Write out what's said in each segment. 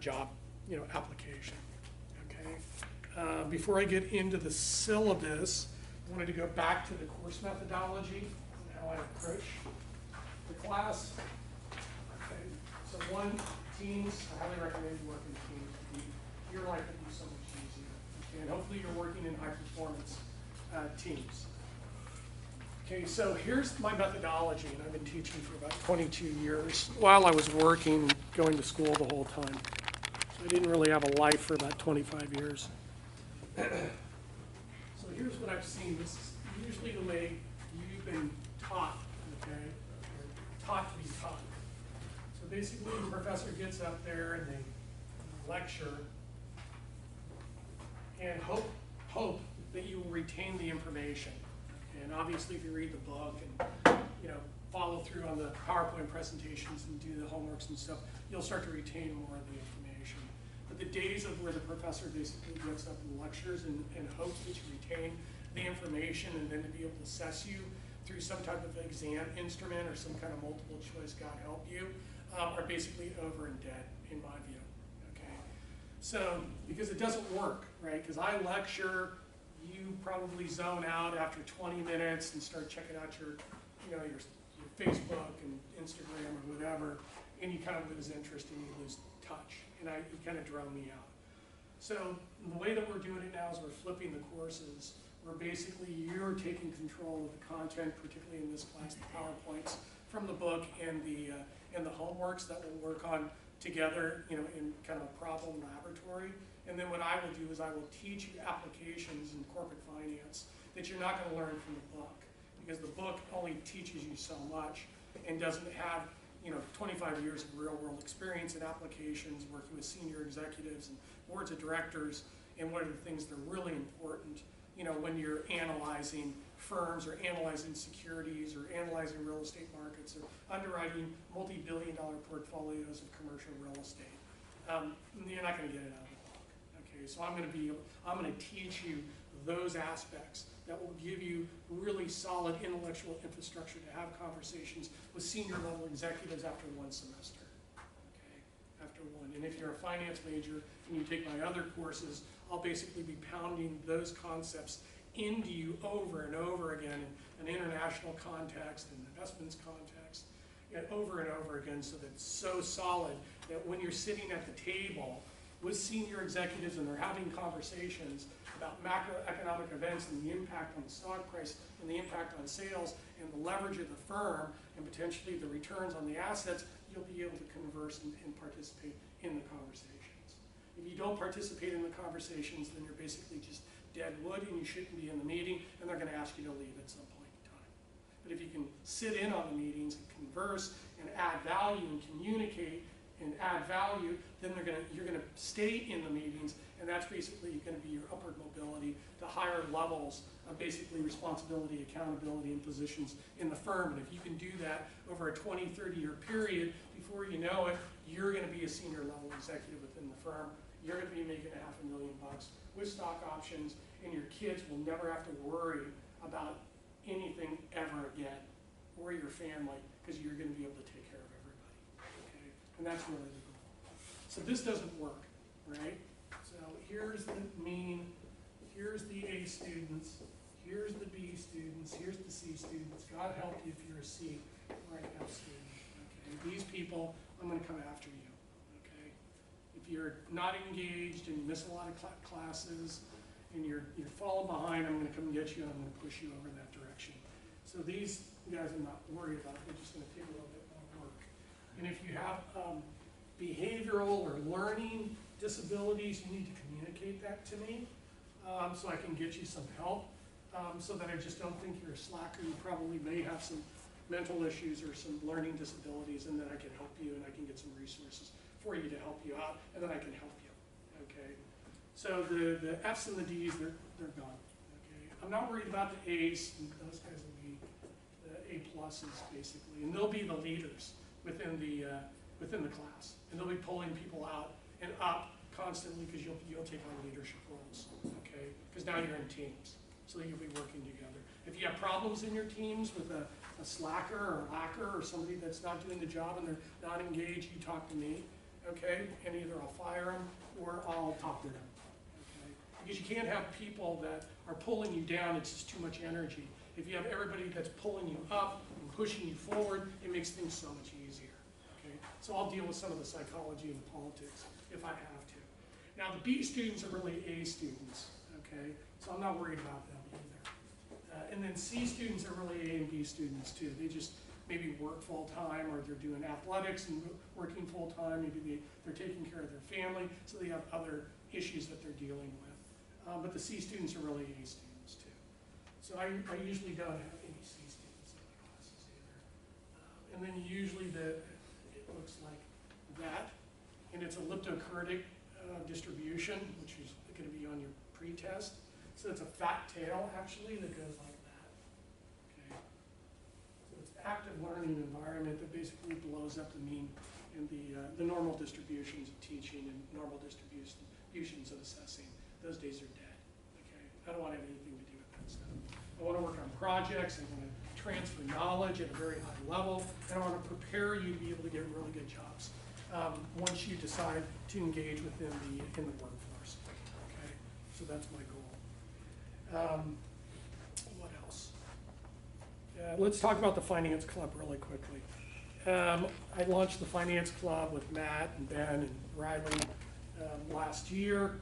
job, application. Okay. Before I get into the syllabus, I wanted to go back to the course methodology and how I approach the class. Okay. So one, teams. I highly recommend you work in teams. Your life will be so much easier. Okay. And hopefully you're working in high performance teams. Okay, so here's my methodology, and I've been teaching for about 22 years while I was working and going to school the whole time. So I didn't really have a life for about 25 years. So here's what I've seen. This is usually the way you've been taught, okay, or taught to be taught. So basically the professor gets up there and they lecture and hope that you will retain the information. And obviously, if you read the book and follow through on the PowerPoint presentations and do the homeworks and stuff, you'll start to retain more of the information. But the days of where the professor basically gets up and lectures and hopes that you retain the information and then to be able to assess you through some type of exam instrument or some kind of multiple choice, God help you, are basically over and dead in my view. Okay, so because it doesn't work, right? Because I lecture. You probably zone out after 20 minutes and start checking out your Facebook and Instagram or whatever, and you kind of lose interest and you lose touch, and you kind of drown me out. So the way that we're doing it now is we're flipping the courses, where basically you're taking control of the content, particularly in this class, the PowerPoints from the book and the homeworks that we'll work on together, in kind of a problem laboratory. And then what I will do is I will teach you applications in corporate finance that you're not going to learn from the book, because the book only teaches you so much and doesn't have 25 years of real world experience in applications, working with senior executives and boards of directors, and what are the things that are really important when you're analyzing firms or analyzing securities or analyzing real estate markets or underwriting multi-billion-dollar portfolios of commercial real estate. You're not going to get it out of the book. Okay, so I'm going to teach you those aspects that will give you really solid intellectual infrastructure to have conversations with senior level executives after one semester. Okay, after one. And if you're a finance major and you take my other courses, I'll basically be pounding those concepts into you over and over again in an international context and investments context, and over again, so that it's so solid that when you're sitting at the table with senior executives and they're having conversations about macroeconomic events and the impact on the stock price and the impact on sales and the leverage of the firm and potentially the returns on the assets, you'll be able to converse and participate in the conversations. If you don't participate in the conversations, then you're basically just dead wood and you shouldn't be in the meeting, and they're going to ask you to leave at some point in time. But if you can sit in on the meetings and converse and add value and communicate and add value, then you're going to stay in the meetings, and that's basically going to be your upward mobility to higher levels of basically responsibility, accountability, and positions in the firm. And if you can do that over a 20, 30-year period, before you know it, you're going to be a senior level executive within the firm. You're going to be making $500,000 with stock options, and your kids will never have to worry about anything ever again, or your family, because you're going to be able to take care of everybody. Okay? And that's really the goal. So this doesn't work, right? So here's the mean, here's the A students, here's the B students, here's the C students. God help you if you're a C or an F student. Okay? These people, I'm going to come after you. Okay? If you're not engaged and you miss a lot of classes and you're falling behind, I'm going to come get you and I'm going to push you over in that direction. So these guys I'm not worried about. They're just going to take a little bit more work. And if you have behavioral or learning disabilities, you need to communicate that to me so I can get you some help, so that I just don't think you're a slacker. You probably may have some mental issues or some learning disabilities, and then I can help you and I can get some resources for you to help you out, and then I can help you. Okay. So the F's and the D's, they're gone. Okay. I'm not worried about the A's. Those guys will be the A pluses basically, and they'll be the leaders within the class, and they'll be pulling people out and up constantly because you'll take on leadership roles. Okay. Because now you're in teams, so you'll be working together. If you have problems in your teams with a slacker or a lacker or somebody that's not doing the job and they're not engaged, you talk to me. okay? And either I'll fire them or I'll talk to them, okay? Because you can't have people that are pulling you down, it's just too much energy. If you have everybody that's pulling you up and pushing you forward, it makes things so much easier, okay? So I'll deal with some of the psychology and the politics if I have to. Now the B students are really A students, okay? So I'm not worried about them either. And then C students are really A and B students too. They just maybe work full-time, or they're doing athletics and working full-time. Maybe they're taking care of their family, so they have other issues that they're dealing with. But the C students are really A students too. So I usually don't have any C students in my classes either. And then usually it looks like that, and it's elliptokurtic distribution, which is going to be on your pre-test. So it's a fat tail actually that goes like that. Okay. So it's active learning environment that basically blows up the mean and the normal distributions of teaching and normal distributions of assessing. Those days are dead. Okay. I don't want to have anything to do with that stuff. I want to work on projects. I want to transfer knowledge at a very high level, and I want to prepare you to be able to get really good jobs once you decide to engage within in the workforce. Okay. So that's my goal. What else? Let's talk about the Finance Club really quickly. I launched the Finance Club with Matt and Ben and Riley last year.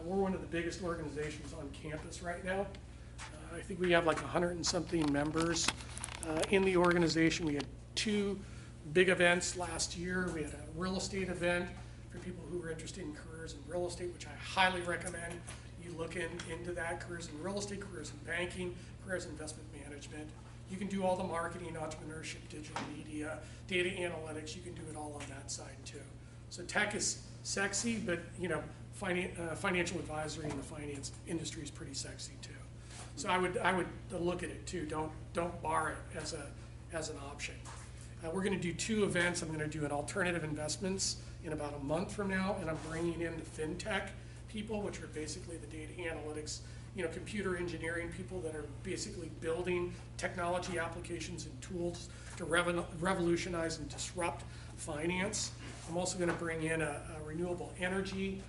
We're one of the biggest organizations on campus right now. I think we have like 100 and something members in the organization. We had 2 big events last year. We had a real estate event for people who are interested in careers in real estate, which I highly recommend. You look into that, careers in real estate, careers in banking, careers in investment management. You can do all the marketing, entrepreneurship, digital media, data analytics. You can do it all on that side too. So tech is sexy, but you know, financial advisory in the finance industry is pretty sexy too. So I would look at it too. Don't bar it as an option. We're going to do 2 events. I'm going to do an alternative investments in about a month from now, and I'm bringing in the fintech people, which are basically the data analytics, you know, computer engineering people that are basically building technology applications and tools to revolutionize and disrupt finance. I'm also going to bring in a renewable energy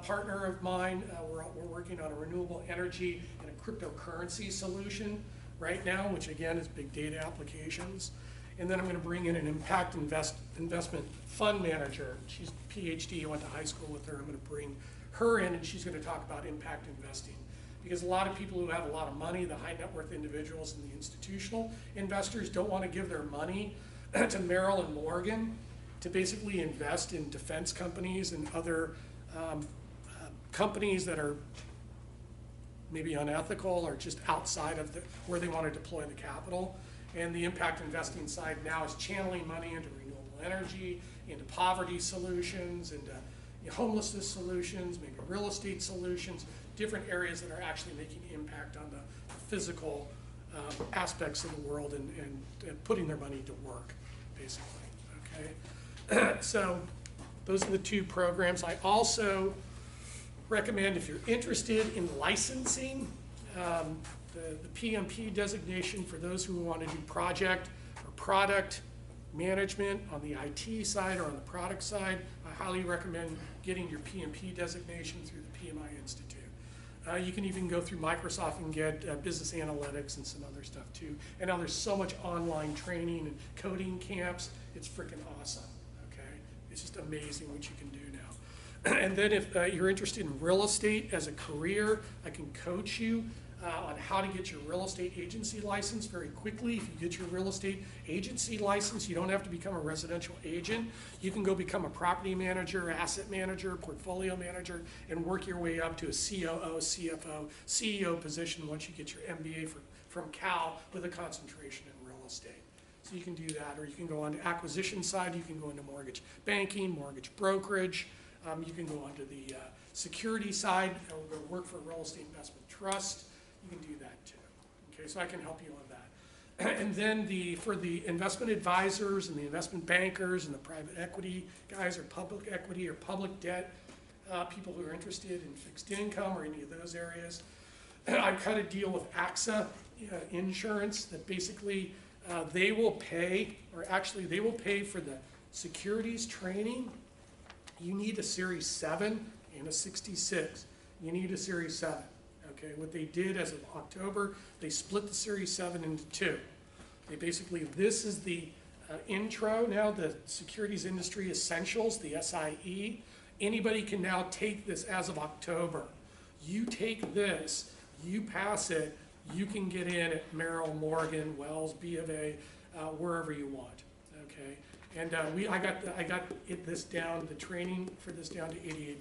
partner of mine. We're working on a renewable energy and a cryptocurrency solution right now, which again is big data applications. And then I'm going to bring in an impact investment fund manager. She's a PhD, I went to high school with her. I'm going to bring her in, and she's going to talk about impact investing. Because a lot of people who have a lot of money, the high net worth individuals and the institutional investors, don't want to give their money to Merrill and Morgan to basically invest in defense companies and other companies that are maybe unethical or just outside of where they want to deploy the capital. And the impact investing side now is channeling money into renewable energy, into poverty solutions, into homelessness solutions, maybe real estate solutions, different areas that are actually making impact on the physical aspects of the world and putting their money to work, basically, okay? So those are the 2 programs. I also recommend, if you're interested in licensing, the PMP designation for those who want to do project or product management on the IT side or on the product side. I highly recommend getting your PMP designation through the PMI Institute. You can even go through Microsoft and get business analytics and some other stuff too. And now there's so much online training and coding camps. It's freaking awesome, okay? It's just amazing what you can do now. And then if you're interested in real estate as a career, I can coach you on how to get your real estate agency license very quickly. If you get your real estate agency license, you don't have to become a residential agent. You can go become a property manager, asset manager, portfolio manager, and work your way up to a COO, CFO, CEO position once you get your MBA from Cal with a concentration in real estate. So you can do that, or you can go on to acquisition side, you can go into mortgage banking, mortgage brokerage, you can go onto the security side, or work for a real estate investment trust. You can do that too. Okay, so I can help you on that. And then for the investment advisors and the investment bankers and the private equity guys, or public equity or public debt, people who are interested in fixed income or any of those areas, I kind of deal with AXA insurance, that basically they will pay, or actually they will pay for the securities training you need a Series 7 and a 66. You need a Series 7. Okay, what they did as of October, they split the Series 7 into two. They basically, this is the intro now, the Securities Industry Essentials, the SIE. Anybody can now take this as of October. You take this, you pass it, you can get in at Merrill, Morgan, Wells, B of A, wherever you want. Okay, and I got this down, the training for this down to $88.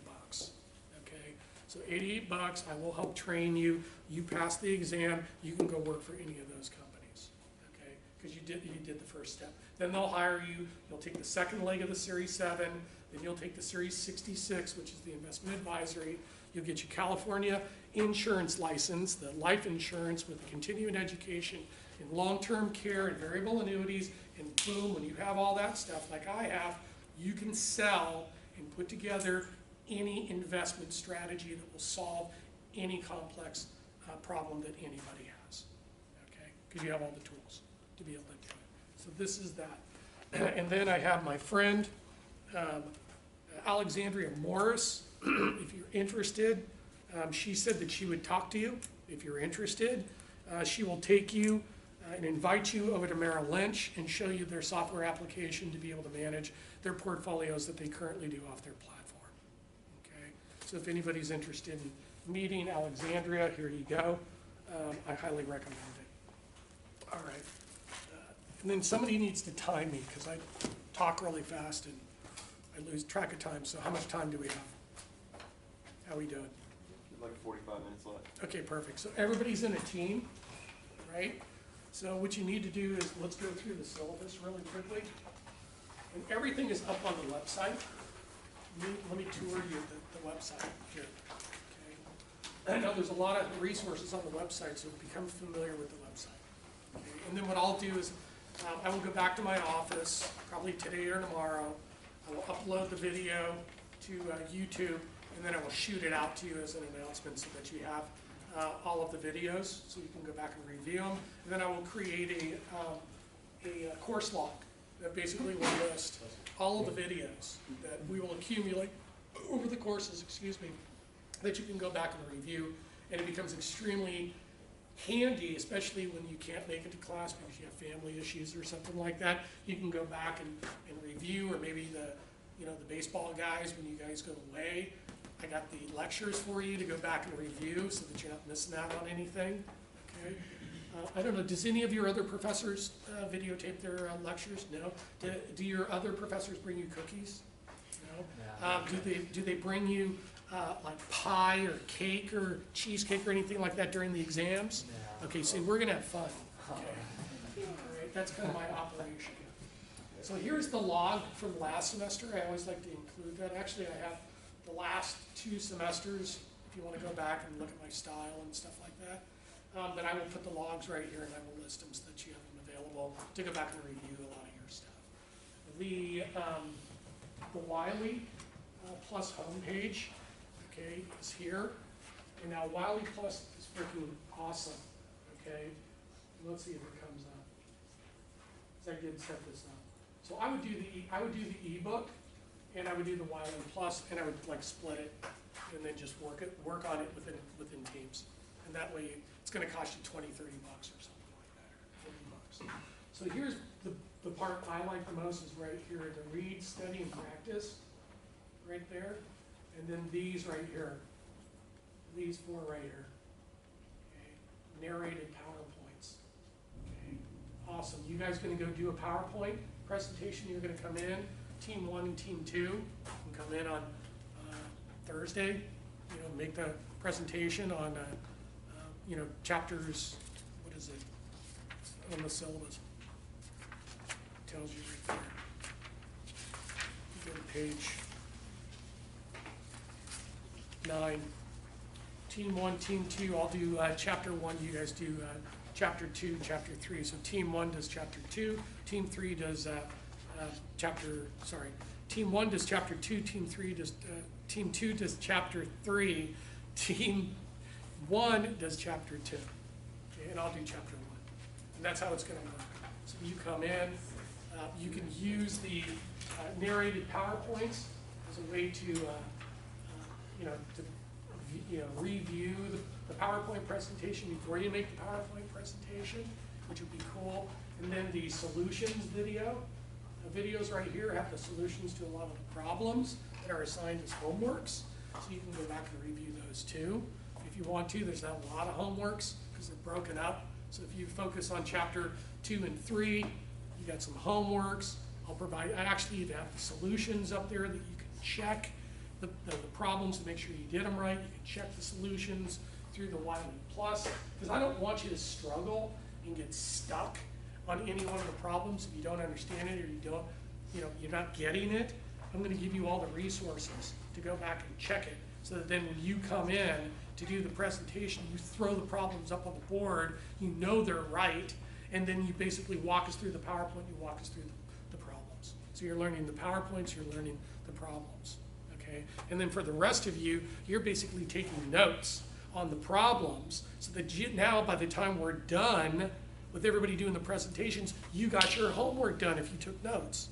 Okay, so $88. I will help train you. You pass the exam, you can go work for any of those companies. Okay, because you did the first step. Then they'll hire you. You'll take the second leg of the Series 7. Then you'll take the Series 66, which is the investment advisory. You'll get your California insurance license, the life insurance with continuing education in long-term care and variable annuities, and boom, when you have all that stuff like I have, you can sell and put together any investment strategy that will solve any complex problem that anybody has, okay? Because you have all the tools to be able to do it. So this is that. And then I have my friend, Alexandria Morris. If you're interested, she said that she would talk to you if you're interested. She will take you and invite you over to Merrill Lynch and show you their software application to be able to manage their portfolios that they currently do off their platform. Okay, so if anybody's interested in meeting Alexandria, here you go. I highly recommend it. All right, and then somebody needs to time me because I talk really fast and I lose track of time. So how much time do we have? How are we doing? Like 45 minutes left. Okay, perfect. So everybody's in a team, right? So what you need to do is, let's go through the syllabus really quickly. And everything is up on the website. Let me tour you the website here. Okay. I know there's a lot of resources on the website, so become familiar with the website. Okay. And then what I'll do is, I will go back to my office, probably today or tomorrow. I will upload the video to YouTube, and then I will shoot it out to you as an announcement so that you have all of the videos, so you can go back and review them. And then I will create a course log that basically will list all of the videos that we will accumulate over the courses, that you can go back and review. And it becomes extremely handy, especially when you can't make it to class because you have family issues or something like that. You can go back and review, or maybe the baseball guys, when you guys go away, I got the lectures for you to go back and review so that you're not missing out on anything. Okay. I don't know, does any of your other professors videotape their lectures? No. Do your other professors bring you cookies? No. Do they bring you like pie or cake or cheesecake or anything like that during the exams? No. Okay, so we're gonna have fun. Okay. All right, that's kind of my operation. So here's the log from last semester. I always like to include that. Actually, I have the last 2 semesters, if you want to go back and look at my style and stuff like that. But I will put the logs right here and I will list them so that you have them available to go back and review a lot of your stuff. The Wiley Plus homepage, okay, is here. And now Wiley Plus is freaking awesome, okay? Let's see if it comes up. So I did set this up. So I would do the ebook, and I would do the Wiley Plus, and I would like split it, and then just work on it within teams. And that way, it's going to cost you $20, $30 or something like that, or $40. So here's the part I like the most is right here, the read, study, and practice, right there. And then these right here, these 4 right here, okay. Narrated PowerPoints, okay. Awesome. You guys going to go do a PowerPoint presentation? You're going to come in, Team 1 and Team 2 can come in on Thursday, make the presentation on, chapters, what is it, on the syllabus. It tells you right there. You go to page 9. Team 1, Team 2, I'll do chapter 1, you guys do chapter 2, chapter 3. So Team 1 does chapter 2, Team 3 does Team 1 does chapter 2, Team 2 does chapter 3, Team 1 does chapter 2, okay, and I'll do chapter 1. And that's how it's going to work. So you come in, you can use the narrated PowerPoints as a way to, review the PowerPoint presentation before you make the PowerPoint presentation, which would be cool. And then the solutions video. The videos right here have the solutions to a lot of the problems that are assigned as homeworks. So you can go back and review those too. If you want to, there's not a lot of homeworks because they're broken up. So if you focus on chapter 2 and 3, you got some homeworks. I actually even have the solutions up there that you can check the problems to make sure you did them right. You can check the solutions through the Wiley Plus, because I don't want you to struggle and get stuck on any one of the problems if you don't understand it or you're not getting it. I'm going to give you all the resources to go back and check it, so that then when you come in to do the presentation, you throw the problems up on the board, you know they're right, and then you basically walk us through the PowerPoint, you walk us through the problems. So you're learning the PowerPoints, you're learning the problems, okay? And then for the rest of you, you're basically taking notes on the problems, so that now by the time we're done with everybody doing the presentations, you got your homework done if you took notes,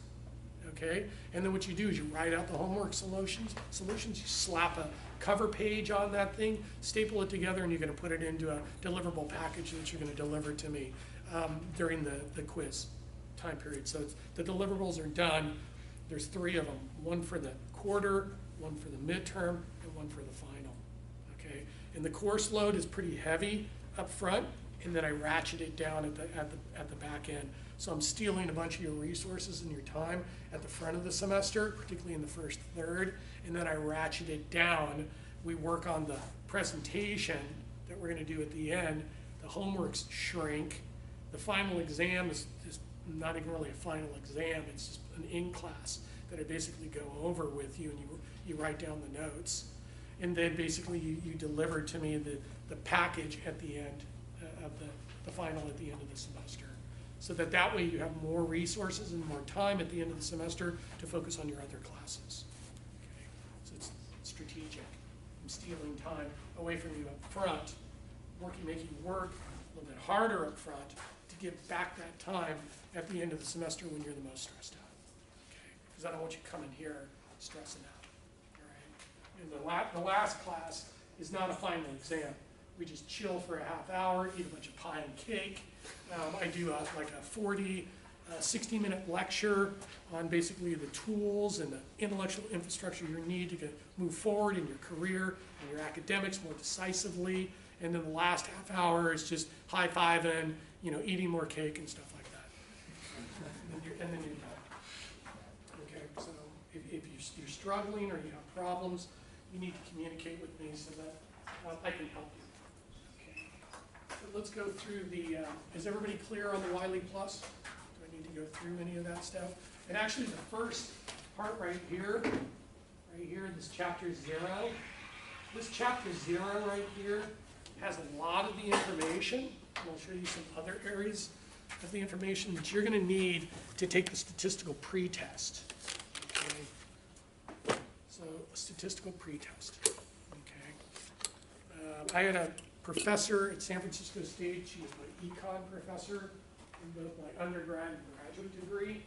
okay? And then what you do is you write out the homework solutions, you slap a cover page on that thing, staple it together, and you're going to put it into a deliverable package that you're going to deliver to me during the quiz time period. So the deliverables are done. There's 3 of them, one for the quarter, one for the midterm, and one for the final, okay? And the course load is pretty heavy up front, and then I ratchet it down at the back end. So I'm stealing a bunch of your resources and your time at the front of the semester, particularly in the first third, and then I ratchet it down. We work on the presentation that we're going to do at the end. The homeworks shrink. The final exam is not even really a final exam. It's just an in-class that I basically go over with you, and you write down the notes. And then basically you deliver to me the package at the end of the final at the end of the semester. So that way you have more resources and more time at the end of the semester to focus on your other classes. Okay? So it's strategic. I'm stealing time away from you up front, making you work a little bit harder up front to give back that time at the end of the semester when you're the most stressed out. Okay? Because I don't want you coming here stressing out. All right? And the last class is not a final exam. We just chill for a half hour, eat a bunch of pie and cake. I do like a 40, 60-minute lecture on basically the tools and the intellectual infrastructure you need to move forward in your career and your academics more decisively. And then the last half hour is just high-fiving, eating more cake and stuff like that. and then you're done. Okay, so if you're struggling or you have problems, you need to communicate with me so that I can help you. Let's go through is everybody clear on the Wiley Plus? Do I need to go through any of that stuff? And actually the first part right here, this chapter 0, this chapter 0 right here has a lot of the information, and I'll show you some other areas of the information that you're going to need to take the statistical pretest. Okay. So statistical pretest. Okay. I had a professor at San Francisco State. She was my econ professor in both my undergrad and graduate degree.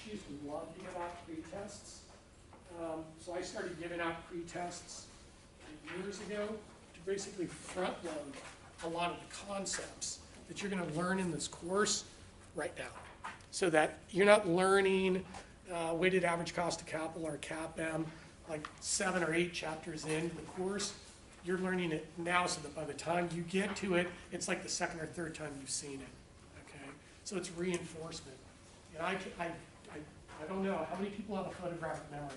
She used to love to give out pretests. So I started giving out pretests years ago to basically front load a lot of the concepts that you're going to learn in this course right now. So that you're not learning weighted average cost of capital or CAPM like 7 or 8 chapters into the course. You're learning it now so that by the time you get to it, it's like the second or third time you've seen it, okay? So it's reinforcement. And I don't know, how many people have a photographic memory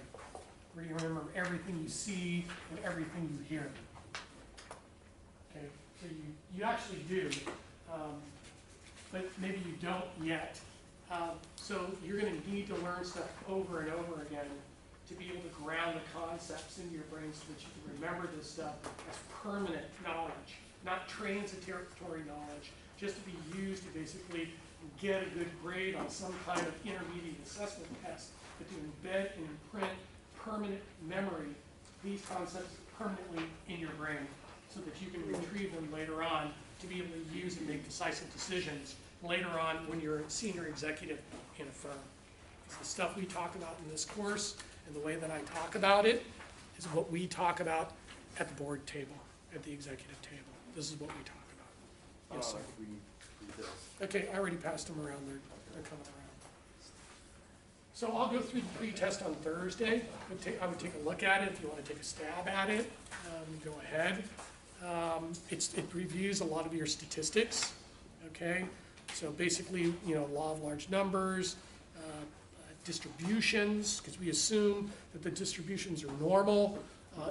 where you remember everything you see and everything you hear? Okay, so you actually do, but maybe you don't yet. So you're gonna need to learn stuff over and over again to be able to ground the concepts into your brain so that you can remember this stuff as permanent knowledge, not transitory knowledge, just to be used to basically get a good grade on some kind of intermediate assessment test, but to embed and imprint permanent memory, these concepts permanently in your brain so that you can retrieve them later on to be able to use and make decisive decisions later on when you're a senior executive in a firm. It's the stuff we talk about in this course And the way that I talk about it is what we talk about at the board table, at the executive table. This is what we talk about. Yes, sir. We need this. Okay, I already passed them around, they're coming around. So I'll go through the pre-test on Thursday. I would take a look at it. If you want to take a stab at it, go ahead. It reviews a lot of your statistics, okay? So basically, law of large numbers, distributions, because we assume that the distributions are normal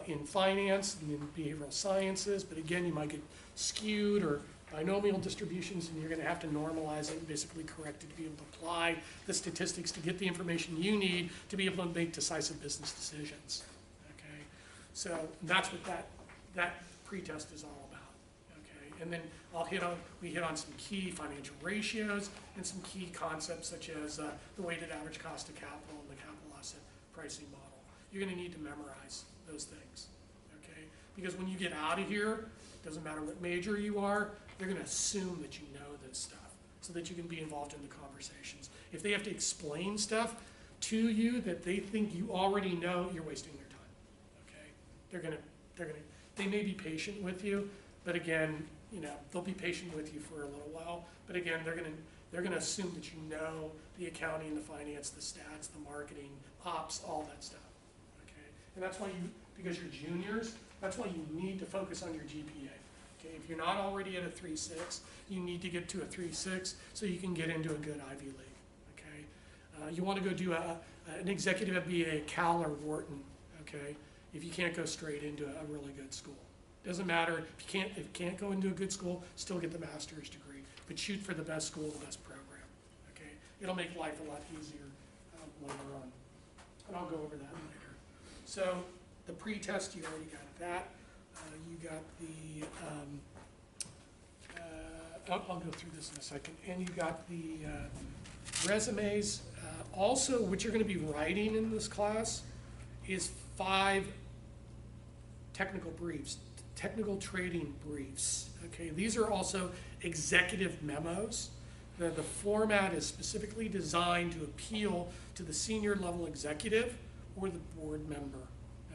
in finance and in behavioral sciences, but again, you might get skewed or binomial distributions, and you're going to have to normalize it and basically correct it to be able to apply the statistics to get the information you need to be able to make decisive business decisions. Okay, so that's what that pretest is all about. Okay, and then we hit on some key financial ratios and some key concepts such as the weighted average cost of capital and the capital asset pricing model. You're going to need to memorize those things. Okay, because when you get out of here, doesn't matter what major you are, they're going to assume that you know this stuff so that you can be involved in the conversations. If they have to explain stuff to you that they think you already know, you're wasting their time. Okay? They may be patient with you, but again, they'll be patient with you for a little while. But again, they're going to assume that you know the accounting, the finance, the stats, the marketing, ops, all that stuff. Okay? And that's why because you're juniors, that's why you need to focus on your GPA. Okay, if you're not already at a 3.6, you need to get to a 3.6 so you can get into a good Ivy League. Okay, you want to go do an executive MBA at Cal or Wharton. Okay, if you can't go straight into a really good school, doesn't matter if you can't go into a good school, still get the master's degree, but shoot for the best school, the best program. Okay, it'll make life a lot easier later on, and I'll go over that later. So the pre-test, you already got that. You got the, I'll go through this in a second, and you got the resumes. Also, what you're going to be writing in this class is 5 technical briefs, technical trading briefs. Okay, these are also executive memos. The format is specifically designed to appeal to the senior level executive or the board member.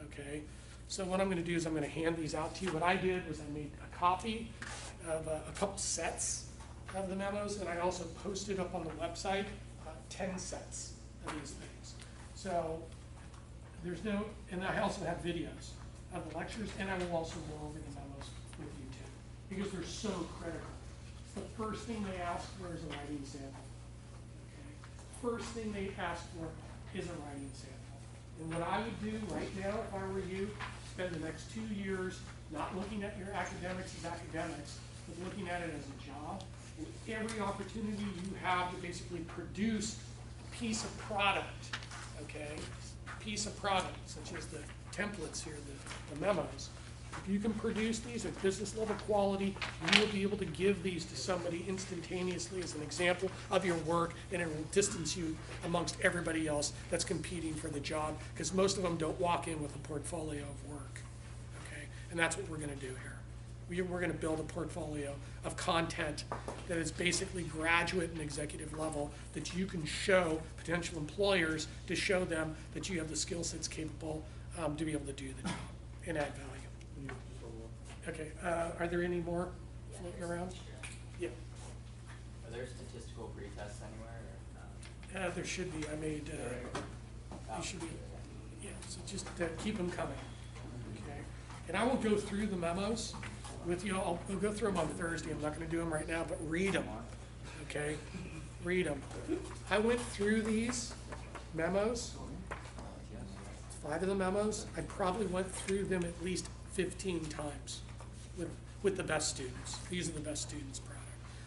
Okay. So what I'm going to do is I'm going to hand these out to you. What I did was I made a copy of a couple sets of the memos, and I also posted up on the website 10 sets of these things. So and I also have videos of the lectures, and I will also go over the memos with you too, because they're so critical. The first thing they ask for is a writing sample. Okay? First thing they ask for is a writing sample. And what I would do right now, if I were you, spend the next 2 years not looking at your academics as academics, but looking at it as a job. And every opportunity you have to basically produce a piece of product, okay? Piece of product, such as the templates here, the memos. If you can produce these at business level quality, you will be able to give these to somebody instantaneously as an example of your work, and it will distance you amongst everybody else that's competing for the job, because most of them don't walk in with a portfolio of work. Okay, and that's what we're going to do here. We're going to build a portfolio of content that is basically graduate and executive level that you can show potential employers to show them that you have the skill sets capable to be able to do the job and add value. Okay, are there any more floating around? Yeah. Are there statistical pretests anywhere? Or, There should be. I made, you should be, yeah, so just keep them coming. Okay. And I will go through the memos with you. I'll go through them on Thursday. I'm not going to do them right now, but read them. Okay? Read them. I went through these memos, 5 of the memos. I probably went through them at least 15 times with the best students. These are the best students product.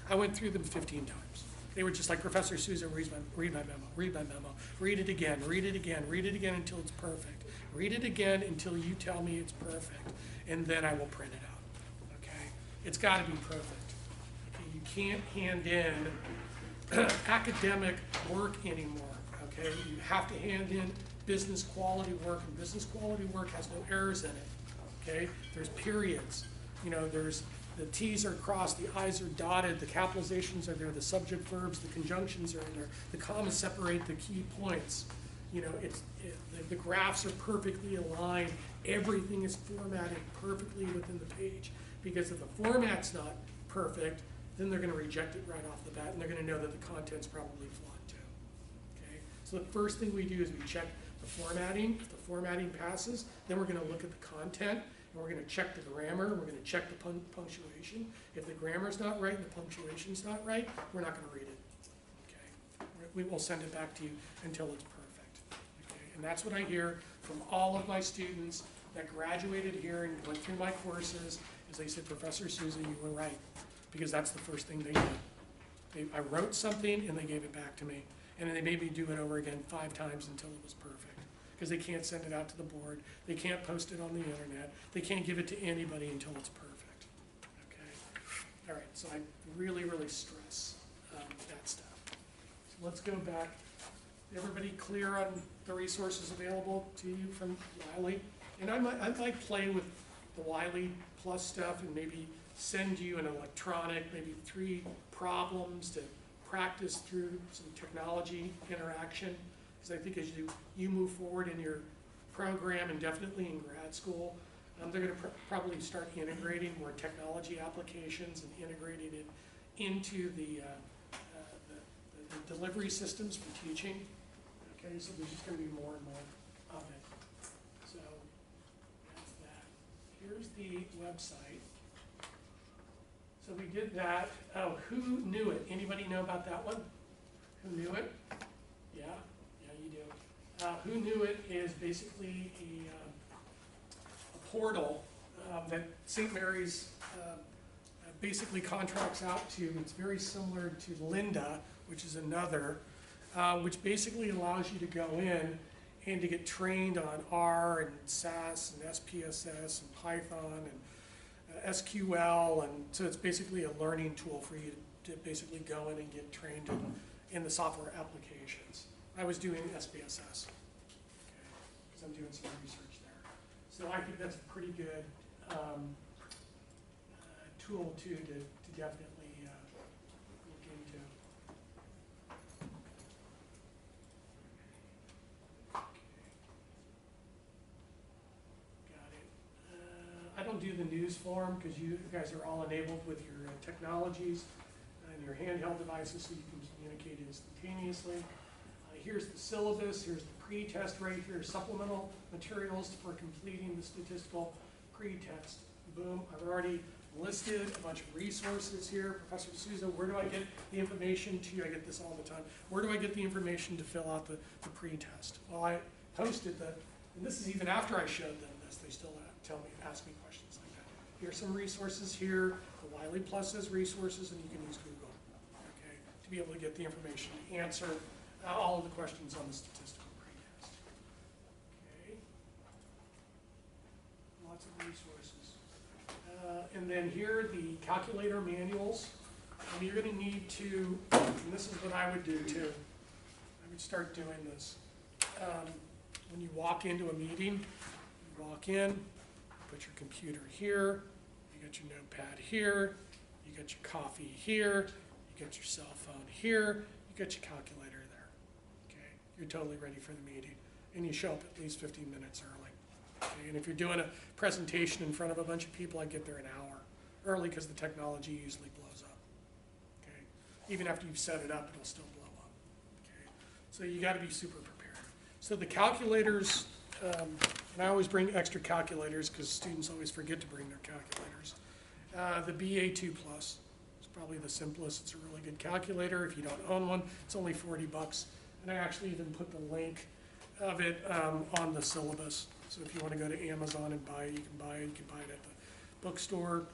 I went through them 15 times. They were just like, Professor Souza, read my memo, read my memo, read it again, read it again, read it again until it's perfect. Read it again until you tell me it's perfect, and then I will print it out. Okay? It's got to be perfect. Okay? You can't hand in academic work anymore. Okay? You have to hand in business quality work, and business quality work has no errors in it. Okay? There's periods. There's the T's are crossed, the I's are dotted, the capitalizations are there, the subject verbs, the conjunctions are in there, the commas separate the key points. You know, the graphs are perfectly aligned. Everything is formatted perfectly within the page. Because if the format's not perfect, then they're going to reject it right off the bat, and they're going to know that the content's probably flawed too. Okay? So the first thing we do is we check the formatting. If the formatting passes, then we're going to look at the content, and we're going to check the grammar, and we're going to check the punctuation. If the grammar's not right and the punctuation's not right, we're not going to read it. Okay? We will send it back to you until it's perfect. Okay? And that's what I hear from all of my students that graduated here and went through my courses, is they said, Professor Souza, you were right. Because that's the first thing they did. I wrote something and they gave it back to me. And then they made me do it over again 5 times until it was perfect. Because they can't send it out to the board. They can't post it on the internet. They can't give it to anybody until it's perfect. Okay? All right, so I really, really stress that stuff. So let's go back. Everybody clear on the resources available to you from Wiley? And I might play with the Wiley Plus stuff and maybe send you an electronic, maybe 3 problems to practice through some technology interaction. Because I think as you move forward in your program and definitely in grad school, they're going to probably start integrating more technology applications and integrating it into the delivery systems for teaching. Okay, so there's just going to be more and more of it. So that's that. Here's the website. So we did that. Oh, who knew it? Anybody know about that one? Who knew it? Yeah, you do. Who knew it is basically a portal that St. Mary's basically contracts out to. It's very similar to Lynda, which is another, which basically allows you to go in and to get trained on R and SAS and SPSS and Python and SQL, and so it's basically a learning tool for you to basically go in and get trained in the software applications. I was doing SPSS, because I'm doing some research there. So I think that's a pretty good tool too to definitely look into. I don't do the news form because you guys are all enabled with your technologies and your handheld devices so you can communicate instantaneously. Here's the syllabus, here's the pre-test right here, supplemental materials for completing the statistical pre-test. Boom, I've already listed a bunch of resources here. Professor Souza, where do I get the information to you? I get this all the time. Where do I get the information to fill out the pre-test? Well, I posted and this is even after I showed them this, they still ask me questions like that. Here's some resources here. The Wiley Plus has resources, and you can use Google, okay, to be able to get the information to answer all of the questions on the statistical pretest. Okay. Lots of resources. And then here are the calculator manuals. And you're going to need to, and this is what I would do too. I would start doing this. When you walk into a meeting, you walk in, put your computer here, you got your notepad here, you got your coffee here, you got your cell phone here, you got your calculator there. Okay, you're totally ready for the meeting, and you show up at least 15 minutes early. Okay? And if you're doing a presentation in front of a bunch of people, I get there an hour early because the technology usually blows up. Okay, even after you've set it up, it'll still blow up. Okay, so you got to be super prepared. So the calculators. And I always bring extra calculators because students always forget to bring their calculators. The BA2 Plus is probably the simplest. It's a really good calculator. If you don't own one, it's only $40. And I actually even put the link of it on the syllabus. So if you want to go to Amazon and buy it, you can buy it. You can buy it at the bookstore.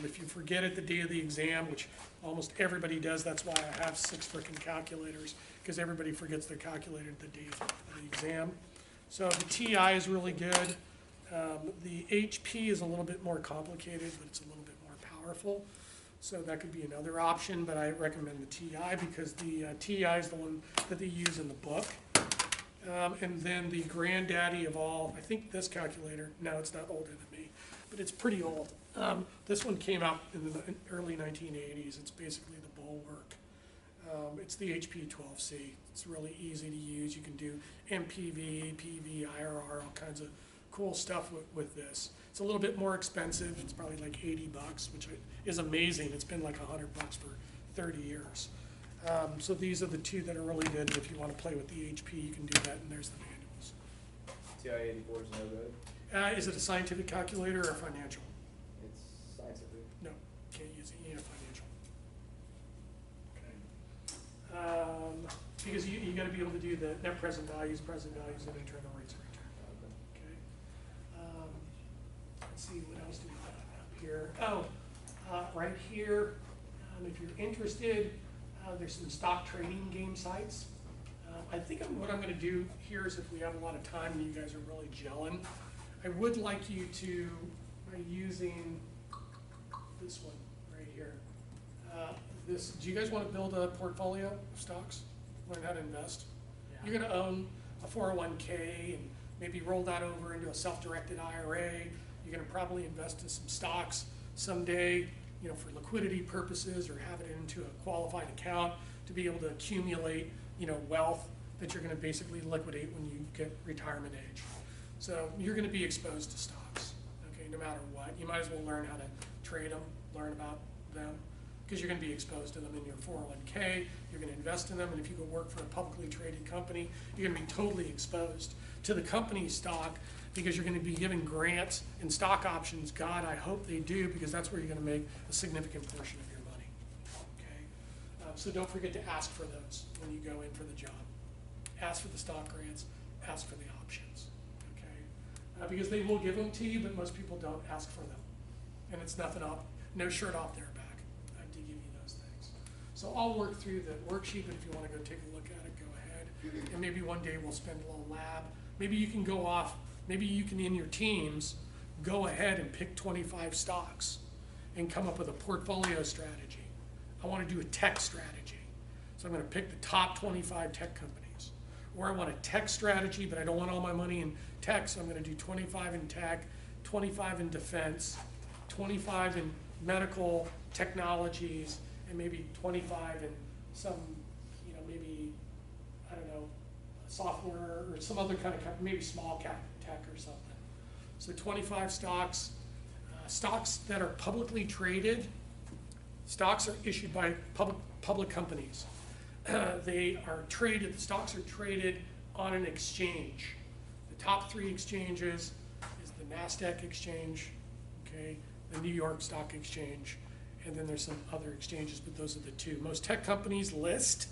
If you forget it the day of the exam, which almost everybody does, that's why I have 6 frickin' calculators, because everybody forgets their calculator the day of the exam. So the TI is really good. The HP is a little bit more complicated, but it's a little bit more powerful. So that could be another option, but I recommend the TI because the TI is the one that they use in the book. And then the granddaddy of all, I think this calculator, no, it's not older than me, but it's pretty old. This one came out in the early 1980s. It's basically the Bulwark. It's the HP12C. It's really easy to use. You can do MPV, APV, IRR, all kinds of cool stuff with this. It's a little bit more expensive. It's probably like 80 bucks, which is amazing. It's been like 100 bucks for 30 years. So these are the two that are really good. If you want to play with the HP, you can do that, and there's the manuals. TI-84 is no good. Is it a scientific calculator or financial? It's scientific. No, can't use it. You need a financial. Okay. Because you got to be able to do the net present values, and internal rates of return. Okay. Let's see, what else do we have up here? Right here, if you're interested, there's some stock trading game sites. I think what I'm going to do here is, if we have a lot of time and you guys are really gelling, I would like you to, by using this one right here. Do you guys want to build a portfolio of stocks? Learn how to invest? Yeah. You're going to own a 401k and maybe roll that over into a self-directed IRA. You're going to probably invest in some stocks someday, you know, for liquidity purposes, or have it into a qualified account to be able to accumulate, you know, wealth that you're going to basically liquidate when you get retirement age. So you're going to be exposed to stocks, okay, no matter what. You might as well learn how to trade them, learn about them, because you're going to be exposed to them in your 401k. You're going to invest in them, and if you go work for a publicly traded company, you're going to be totally exposed to the company's stock, because you're going to be given grants and stock options. God, I hope they do, because that's where you're going to make a significant portion of your money. Okay, so don't forget to ask for those when you go in for the job. Ask for the stock grants. Ask for the options. Okay, because they will give them to you, but most people don't ask for them, and it's nothing off, no shirt off their back to give you those things. So I'll work through the worksheet, but if you want to go take a look at it, go ahead. And maybe one day we'll spend a little lab. Maybe you can go off. Maybe you can, in your teams, go ahead and pick 25 stocks and come up with a portfolio strategy. I want to do a tech strategy. So I'm going to pick the top 25 tech companies. Or I want a tech strategy, but I don't want all my money in tech, so I'm going to do 25 in tech, 25 in defense, 25 in medical technologies, and maybe 25 in some, you know, maybe, I don't know, software or some other kind of company, maybe small cap tech or something. So 25 stocks. Stocks that are publicly traded. Stocks are issued by public companies. They are traded, the stocks are traded on an exchange. The top 3 exchanges is the NASDAQ exchange, okay, the New York Stock Exchange, and then there's some other exchanges, but those are the 2. Most tech companies list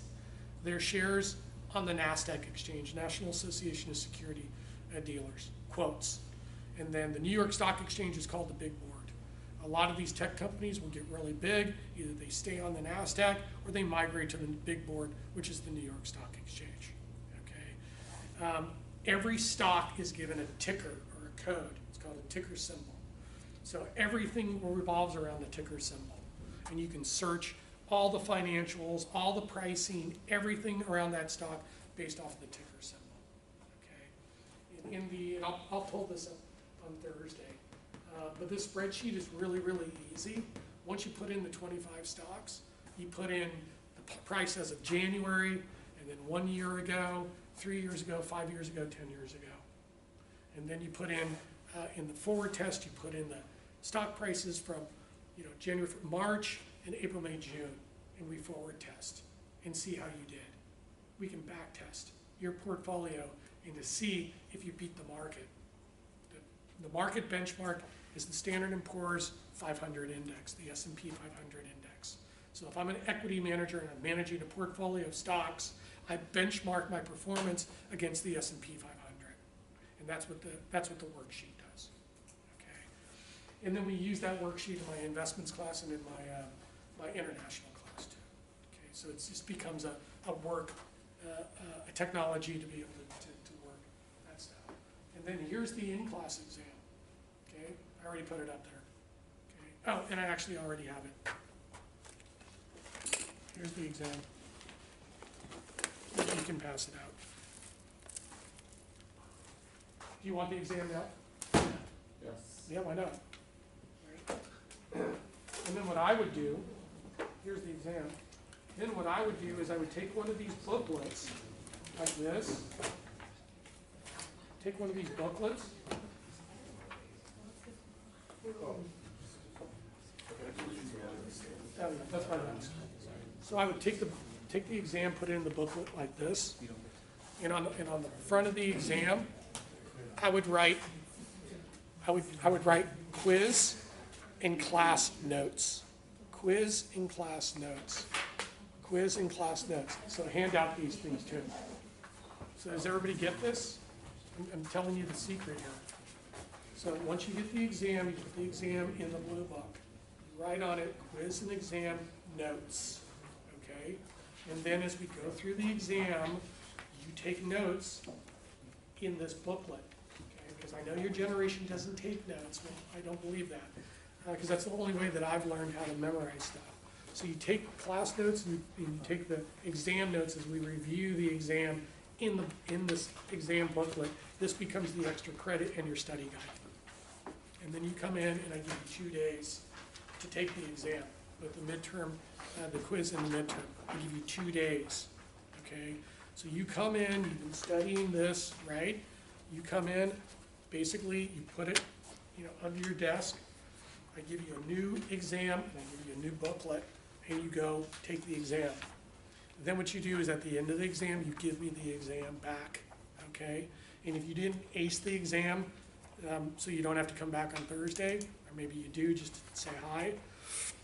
their shares on the NASDAQ exchange, National Association of Security Dealers, quotes. And then the New York Stock Exchange is called the Big Board. A lot of these tech companies will get really big. Either they stay on the NASDAQ or they migrate to the Big Board, which is the New York Stock Exchange. Okay. Every stock is given a ticker or a code. It's called a ticker symbol. So everything revolves around the ticker symbol. And you can search all the financials, all the pricing, everything around that stock based off the ticker symbol. Okay. And I'll pull this up on Thursday. But this spreadsheet is really, really easy. Once you put in the 25 stocks, you put in the price as of January, and then 1 year ago, 3 years ago, 5 years ago, 10 years ago. And then you put in the forward test, you put in the stock prices from, you know, January, March, and April, May, June, and we forward test and see how you did. We can back test your portfolio and to see if you beat the market. The market benchmark is the Standard & Poor's 500 index, the S&P 500 index. So if I'm an equity manager and I'm managing a portfolio of stocks, I benchmark my performance against the S&P 500, and that's what the worksheet does. Okay, and then we use that worksheet in my investments class and in my international class too. Okay, so it just becomes a technology to be able to work that stuff. And then here's the in-class exam. Okay, I already put it up there. Okay. Oh, and I actually already have it. Here's the exam. You can pass it out. Do you want the exam now? Yes. Yeah, why not? Right. And then what I would do, here's the exam. Then what I would do is I would take one of these booklets, like this. Take one of these booklets. That's my last. So I would take the exam, put it in the booklet like this, and on the front of the exam, I would write quiz and class notes. Quiz and class notes. Quiz and class notes. So hand out these things too. So does everybody get this? I'm telling you the secret here. So once you get the exam, you put the exam in the blue book. You write on it quiz and exam notes. Okay? And then as we go through the exam, you take notes in this booklet. Okay? Because I know your generation doesn't take notes. Well, I don't believe that. Because that's the only way that I've learned how to memorize stuff. So you take class notes and you take the exam notes as we review the exam in this exam booklet. This becomes the extra credit in your study guide. And then you come in and I give you 2 days to take the exam with the midterm, the quiz and the midterm. I give you 2 days, okay? So you come in, you've been studying this, right? You come in, basically you put it, under your desk. I give you a new exam and I give you a new booklet and you go take the exam. Then what you do is at the end of the exam, you give me the exam back, okay? And if you didn't ace the exam, so you don't have to come back on Thursday, or maybe you do just to say hi,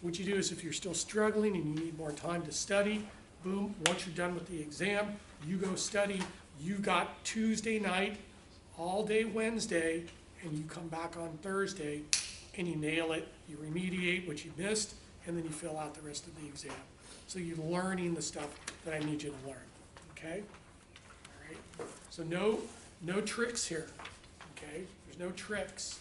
what you do is if you're still struggling and you need more time to study, boom, once you're done with the exam, you go study. You got Tuesday night, all day Wednesday, and you come back on Thursday and you nail it, you remediate what you missed, and then you fill out the rest of the exam. So you're learning the stuff that I need you to learn, okay? All right, so no tricks here, okay? There's no tricks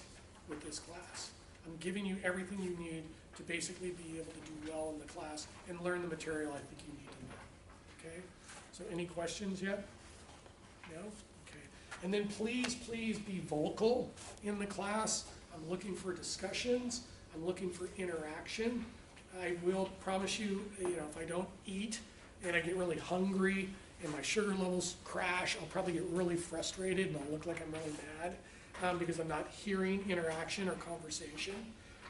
with this class. I'm giving you everything you need to basically be able to do well in the class and learn the material I think you need to learn, okay? So any questions yet? No? Okay. And then please be vocal in the class. I'm looking for discussions. I'm looking for interaction. I will promise you, if I don't eat and I get really hungry and my sugar levels crash, I'll probably get really frustrated and I'll look like I'm really mad because I'm not hearing interaction or conversation.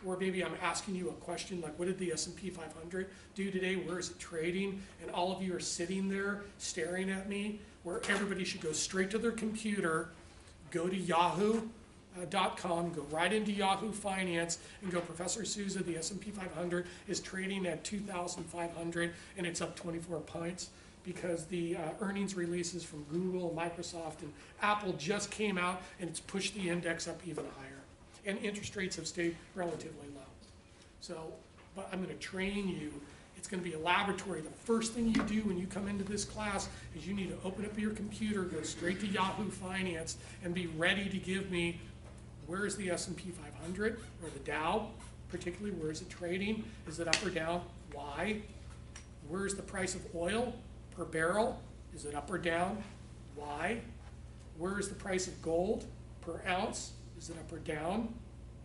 Or maybe I'm asking you a question like, what did the S&P 500 do today? Where is it trading? And all of you are sitting there staring at me, where everybody should go straight to their computer, go to yahoo.com, go right into Yahoo Finance and go, Professor Souza, the S&P 500 is trading at 2,500 and it's up 24 points because the earnings releases from Google, Microsoft, and Apple just came out and it's pushed the index up even higher. And interest rates have stayed relatively low. So, but I'm going to train you. It's going to be a laboratory. The first thing you do when you come into this class is you need to open up your computer, go straight to Yahoo Finance, and be ready to give me where is the S&P 500 or the Dow, particularly where is it trading? Is it up or down? Why? Where is the price of oil per barrel? Is it up or down? Why? Where is the price of gold per ounce? Is it up or down?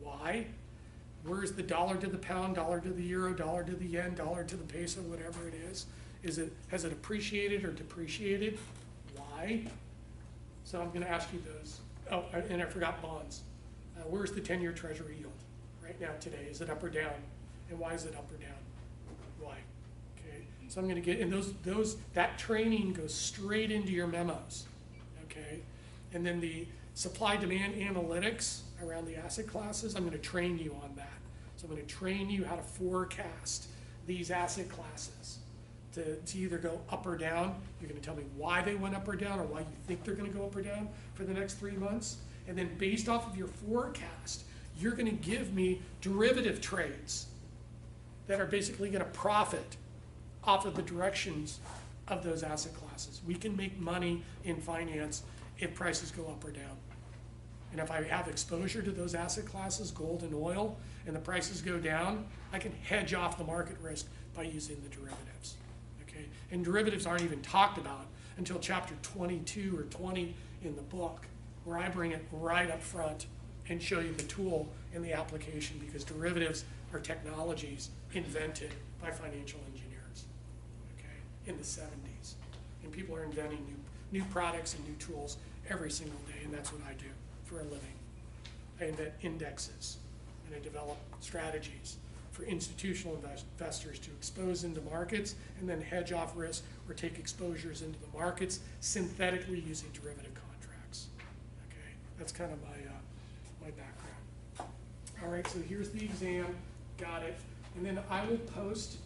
Why? Where is the dollar to the pound, dollar to the euro, dollar to the yen, dollar to the peso, whatever it is? Has it appreciated or depreciated? Why? So I'm going to ask you those. Oh, and I forgot bonds. Where's the 10-year Treasury yield right now today? Is it up or down? And why is it up or down? Why? Okay. So I'm going to get, and that training goes straight into your memos. Okay. And then the supply-demand analytics around the asset classes, I'm going to train you on that. So I'm going to train you how to forecast these asset classes to either go up or down. You're going to tell me why they went up or down or why you think they're going to go up or down for the next 3 months. And then based off of your forecast, you're going to give me derivative trades that are basically going to profit off of the directions of those asset classes. We can make money in finance if prices go up or down. And if I have exposure to those asset classes, gold and oil, and the prices go down, I can hedge off the market risk by using the derivatives. Okay? And derivatives aren't even talked about until chapter 22 or 20 in the book, where I bring it right up front and show you the tool and the application, because derivatives are technologies invented by financial engineers. Okay? in the 70s. And people are inventing new products and new tools every single day, and that's what I do for a living. I invent indexes, and I develop strategies for institutional investors to expose into markets and then hedge off risk or take exposures into the markets synthetically using derivative contracts. Okay, that's kind of my background. All right, so here's the exam, got it. And then I will post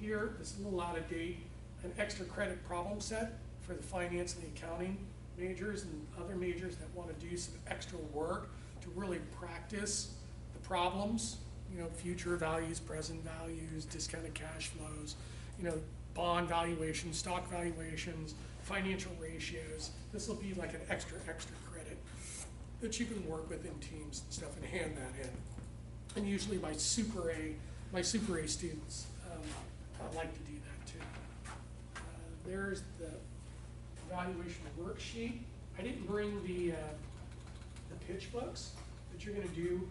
here, this is a little out of date, an extra credit problem set for the finance and the accounting majors and other majors that want to do some extra work to really practice the problems, you know, future values, present values, discounted cash flows, you know, bond valuations, stock valuations, financial ratios. This will be like an extra credit that you can work with in teams and stuff and hand that in. And usually my Super A students like to do that too. There's the evaluation worksheet. I didn't bring the pitch books that you're going to do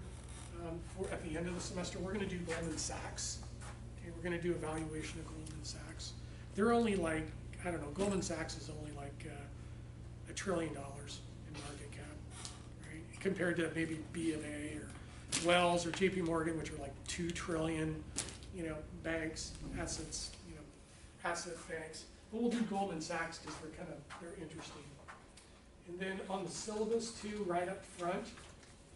for at the end of the semester. We're going to do Goldman Sachs. Okay, we're going to do evaluation of Goldman Sachs. They're only like, I don't know, Goldman Sachs is only like $1 trillion in market cap, right? Compared to maybe B of A or Wells or JP Morgan, which are like 2 trillion, you know, banks, assets, you know, asset banks. But we'll do Goldman Sachs because they're interesting. And then on the syllabus too, right up front,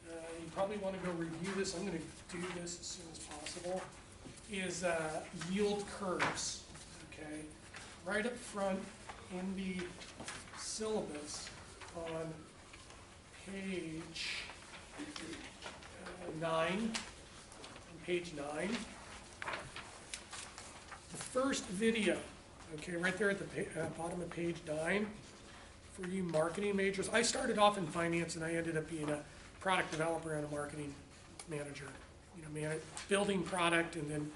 you probably want to go review this. I'm going to do this as soon as possible. Is yield curves. Okay, right up front in the syllabus on page 9. Page 9. The first video. Okay, right there at the bottom of page 9. For you marketing majors, I started off in finance and I ended up being a product developer and a marketing manager. You know, building product and then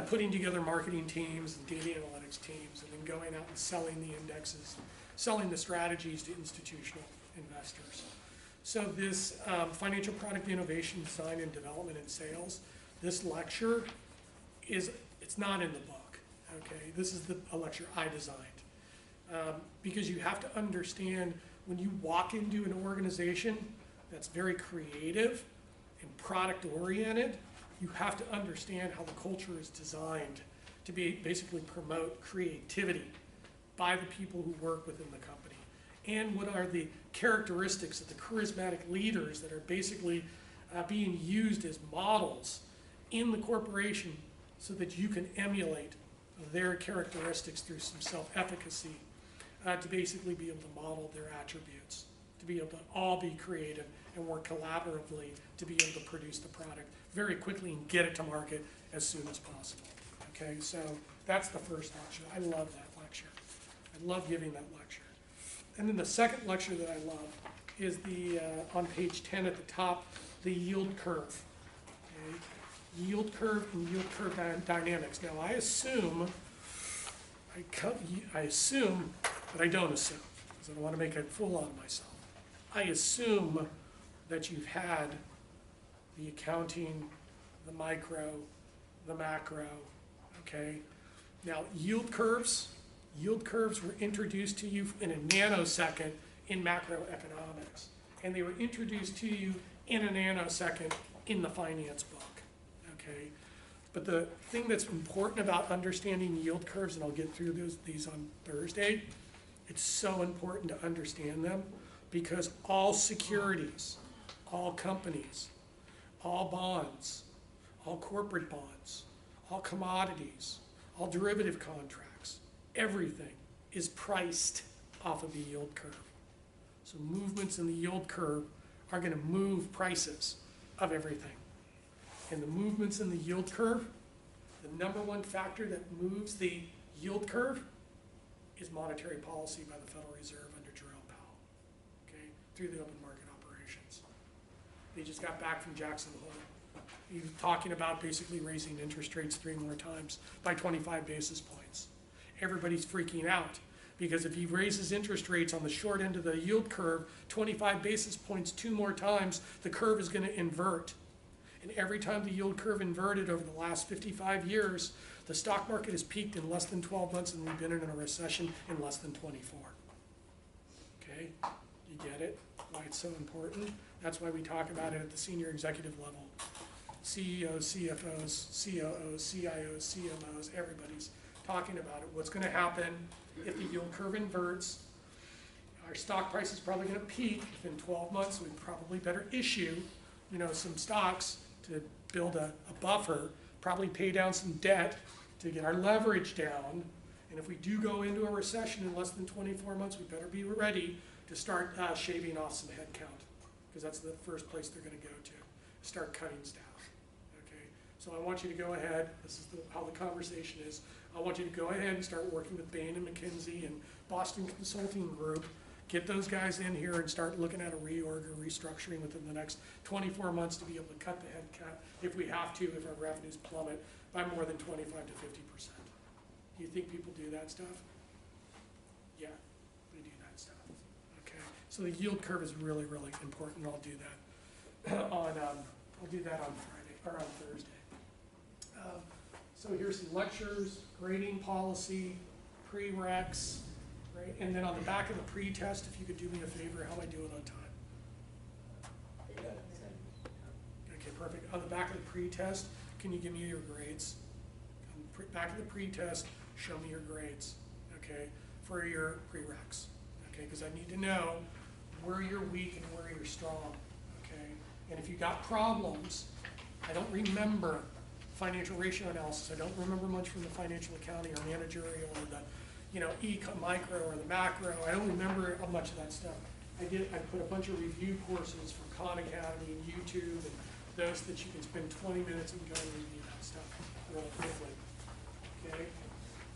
putting together marketing teams and data analytics teams, and then going out and selling the indexes, selling the strategies to institutional investors. So this financial product innovation, design and development and sales, this lecture it's not in the book. Okay, this is a lecture I designed. Because you have to understand when you walk into an organization that's very creative and product oriented, you have to understand how the culture is designed to basically promote creativity by the people who work within the company. And what are the characteristics of the charismatic leaders that are basically being used as models in the corporation so that you can emulate their characteristics through some self-efficacy. To basically be able to model their attributes, to be able to all be creative and work collaboratively to be able to produce the product very quickly and get it to market as soon as possible. Okay, so that's the first lecture. I love that lecture. I love giving that lecture. And then the second lecture that I love is the on page 10 at the top, the yield curve. Okay? Yield curve and yield curve dynamics. Now I assume, but I don't assume, because I don't want to make a fool out of myself. I assume that you've had the accounting, the micro, the macro, okay? Now, yield curves were introduced to you in a nanosecond in macroeconomics, and they were introduced to you in a nanosecond in the finance book, okay? But the thing that's important about understanding yield curves, and I'll get through these on Thursday, it's so important to understand them because all securities, all companies, all bonds, all corporate bonds, all commodities, all derivative contracts, everything is priced off of the yield curve. So movements in the yield curve are going to move prices of everything. And the movements in the yield curve, the number one factor that moves the yield curve is monetary policy by the Federal Reserve under Jerome Powell, okay, through the open market operations. They just got back from Jackson Hole. He was talking about basically raising interest rates 3 more times by 25 basis points. Everybody's freaking out because if he raises interest rates on the short end of the yield curve 25 basis points 2 more times, the curve is going to invert. And every time the yield curve inverted over the last 55 years, the stock market has peaked in less than 12 months, and we've been in a recession in less than 24. Okay, you get it? Why it's so important? That's why we talk about it at the senior executive level. CEOs, CFOs, COOs, CIOs, CMOs, everybody's talking about it. What's going to happen if the yield curve inverts? Our stock price is probably going to peak within 12 months. We probably better issue, some stocks to build a buffer, probably pay down some debt to get our leverage down. And if we do go into a recession in less than 24 months, we better be ready to start shaving off some headcount, because that's the first place they're going to go to, start cutting staff. Okay, so I want you to go ahead. This is how the conversation is. I want you to go ahead and start working with Bain and McKinsey and Boston Consulting Group. Get those guys in here and start looking at a reorg or restructuring within the next 24 months to be able to cut the headcount if we have to, if our revenues plummet by more than 25 to 50%. Do you think people do that stuff? Yeah, they do that stuff. Okay, so the yield curve is really, really important. I'll do that on Friday or on Thursday. So here's some lectures, grading policy, prereqs. Right? And then on the back of the pre-test, if you could do me a favor, how am I doing on time? You got it. Okay, perfect. On the back of the pre-test, can you give me your grades? On the back of the pre-test, show me your grades, okay, for your prereqs, okay, because I need to know where you're weak and where you're strong, okay? And if you got problems, I don't remember financial ratio analysis. I don't remember much from the financial accounting or managerial or the micro or the macro. I don't remember much of that stuff. I put a bunch of review courses from Khan Academy and YouTube and those that you can spend 20 minutes and go and review that stuff really quickly. Okay?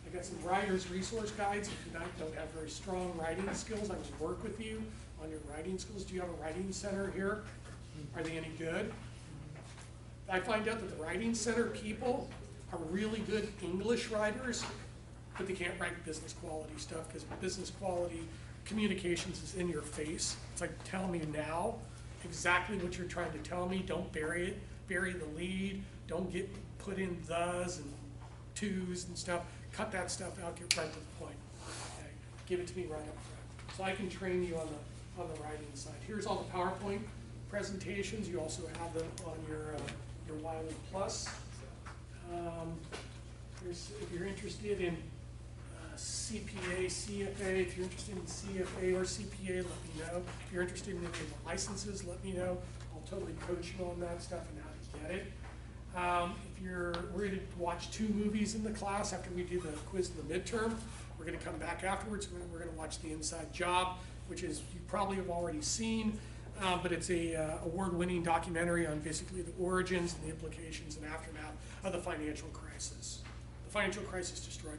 I got some writer's resource guides. If you don't have very strong writing skills, I will work with you on your writing skills. Do you have a writing center here? Are they any good? I find out that the writing center people are really good English writers, but they can't write business quality stuff, because business quality communications is in your face. It's like, tell me now exactly what you're trying to tell me. Don't bury it, bury the lead. Don't get put in thes and tos and stuff. Cut that stuff out, get right to the point. Okay? Give it to me right up front. So I can train you on the writing side. Here's all the PowerPoint presentations. You also have them on your Wiley Plus. If you're interested in CPA, CFA, if you're interested in CFA or CPA, let me know. If you're interested in any of the licenses, let me know. I'll totally coach you on that stuff and how to get it. We're going to watch 2 movies in the class after we do the quiz and the midterm. We're going to come back afterwards. We're going to watch The Inside Job, which is, you probably have already seen, but it's a award-winning documentary on basically the origins and the implications and aftermath of the financial crisis. The financial crisis destroyed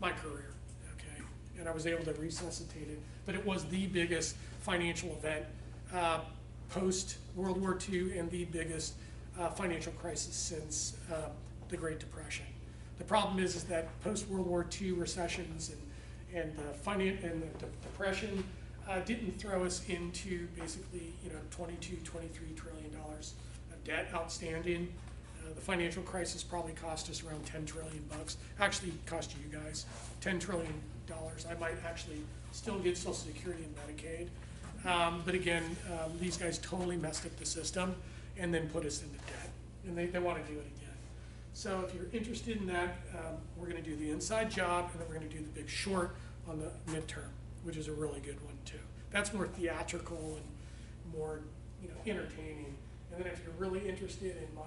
my career, okay? And I was able to resuscitate it, but it was the biggest financial event post-World War II and the biggest financial crisis since the Great Depression. The problem is that post-World War II recessions and the Depression didn't throw us into basically, $22, $23 trillion of debt outstanding. The financial crisis probably cost us around $10 trillion. Actually, cost you guys $10 trillion. I might actually still get Social Security and Medicaid. But again, these guys totally messed up the system and then put us into debt. And they want to do it again. So if you're interested in that, we're going to do The Inside Job, and then we're going to do The Big Short on the midterm, which is a really good one too. That's more theatrical and more entertaining. And then if you're really interested in my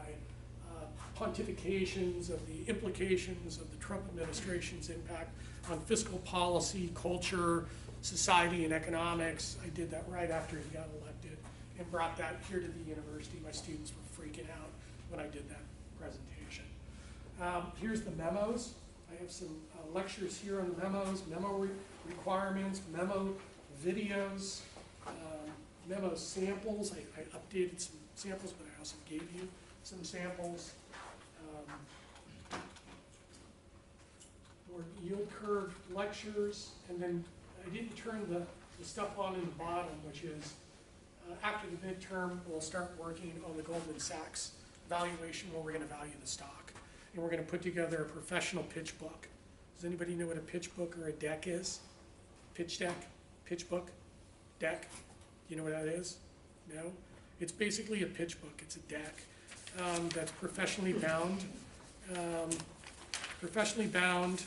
pontifications of the implications of the Trump administration's impact on fiscal policy, culture, society, and economics, I did that right after he got elected and brought that here to the university. My students were freaking out when I did that presentation. Here's the memos. I have some lectures here on the memos, memo requirements, memo videos, memo samples. I updated some samples, but I also gave you some samples. More yield curve lectures, and then I didn't turn the stuff on in the bottom, which is after the midterm, we'll start working on the Goldman Sachs valuation where we're gonna value the stock. And we're gonna put together a professional pitch book. Does anybody know what a pitch book or a deck is? Pitch deck, pitch book, deck? You know what that is? No? It's basically a pitch book. It's a deck that's professionally bound. Professionally bound,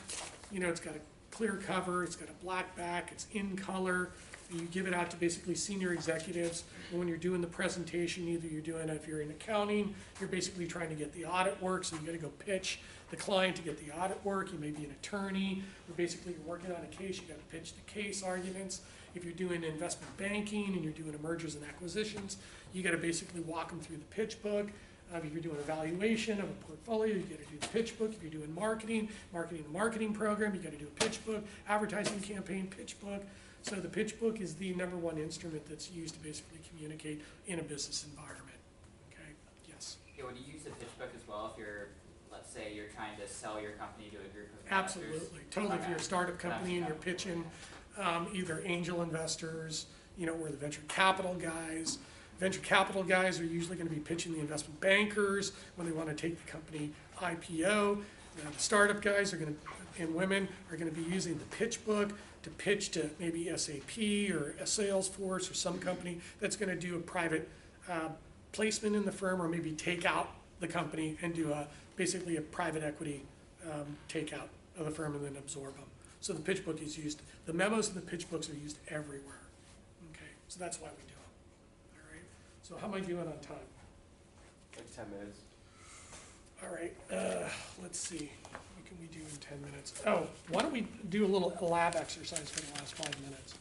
you know, it's got a clear cover, it's got a black back, it's in color. You give it out to basically senior executives. And when you're doing the presentation, either you're doing, if you're in accounting, you're basically trying to get the audit work, so you gotta go pitch the client to get the audit work. You may be an attorney, or basically you're working on a case, you gotta pitch the case arguments. If you're doing investment banking and you're doing mergers and acquisitions, you gotta basically walk them through the pitch book. If you're doing a valuation of a portfolio, you gotta do the pitch book. If you're doing marketing program, you gotta do a pitch book. Advertising campaign, pitch book. So the pitch book is the #1 instrument that's used to basically communicate in a business environment. Okay, yes. Okay, would you use the pitch book as well if you're, let's say you're trying to sell your company to a group of investors? Absolutely, totally. If you're a startup company and you're pitching either angel investors, you know, or the venture capital guys. Venture capital guys are usually going to be pitching the investment bankers when they want to take the company IPO. The startup guys are going to, and women are going to be using the pitch book to pitch to maybe SAP or a Salesforce or some company that's going to do a private placement in the firm, or maybe take out the company and do basically a private equity takeout of the firm and then absorb them. So the pitch book is used, the memos and the pitch books are used everywhere. Okay, so that's why we do them. All right, so how am I doing on time? Like 10 minutes. All right, let's see, what can we do in 10 minutes? Oh, why don't we do a little lab exercise for the last 5 minutes?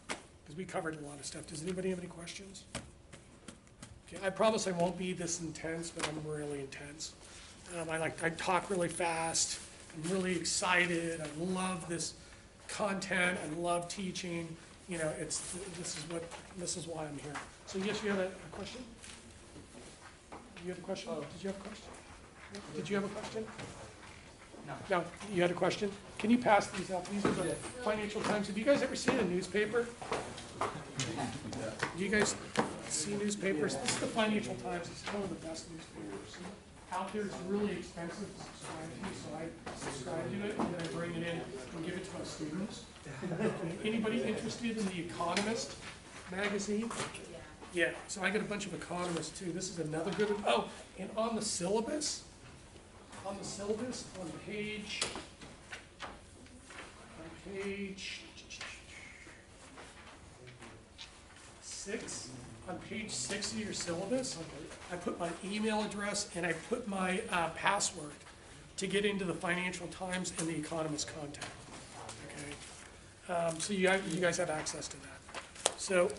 Because we covered a lot of stuff. Does anybody have any questions? Okay, I promise I won't be this intense, but I'm really intense. I talk really fast. I'm really excited. I love this content. I love teaching. You know, this is why I'm here. So yes, you have a question? You have a question? Did you have a question? Did you have a question? No. No, you had a question? Can you pass these out? These are the Financial Times. Have you guys ever seen a newspaper? Do you guys see newspapers? This is the Financial Times. It's one of the best newspapers out there. It's really expensive to subscribe to, so I subscribe to it and then I bring it in and give it to my students. Anybody interested in the Economist magazine? Yeah, so I got a bunch of economists too. This is another good one. Oh, and on the syllabus, on page 6, on page 6 of your syllabus, I put my email address and I put my password to get into the Financial Times and the Economist content. Okay, so you guys have access to that. So